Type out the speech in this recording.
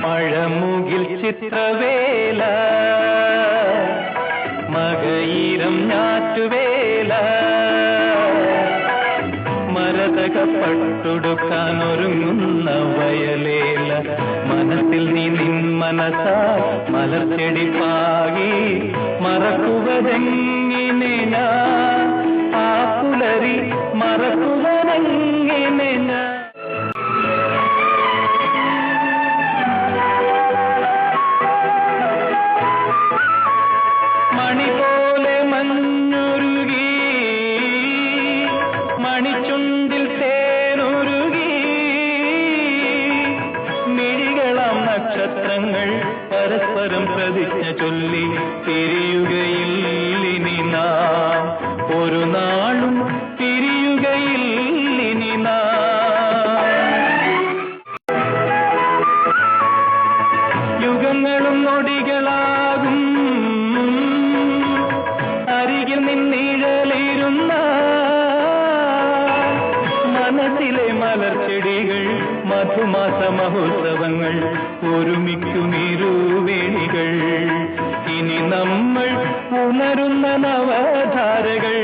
മഴമുകിൽ ചിത്രവേല മകയിരം ഞാറ്റുവേല മരതകപ്പട്ടുടുക്കാൻ ഒരുങ്ങുന്ന വയലേല മനസ്സിൽ നീ നിൻ മനസാ മലർച്ചെടി പാകി മറക്കുവതെങ്ങിനെ ഞാൻ ആ പുലരി മറക്കുവതെങ്ങിനെ ഞാൻ മണി പോലെ മഞ്ഞുരുകി മണിച്ചുണ്ടിൽ തേനുരുകി മിഴികളാം നക്ഷത്രങ്ങൾ പരസ്പരം പ്രതിജ്ഞ ചൊല്ലി പിരിയുകയില്ലിനി നാം ഒരു നാളും പിരിയുകയില്ലിനി നാം യുഗങ്ങളും നൊടികളാകും അരികിൽ നിന്നിഴലിരുന്ന മനസ്സിലെ മലർച്ചെടികൾ മധുമാസ മഹോത്സവങ്ങൾ ഒരുമിക്കുമിരുവേണികൾ ഇനി നമ്മൾ ഉണരുന്ന നവധാരകൾ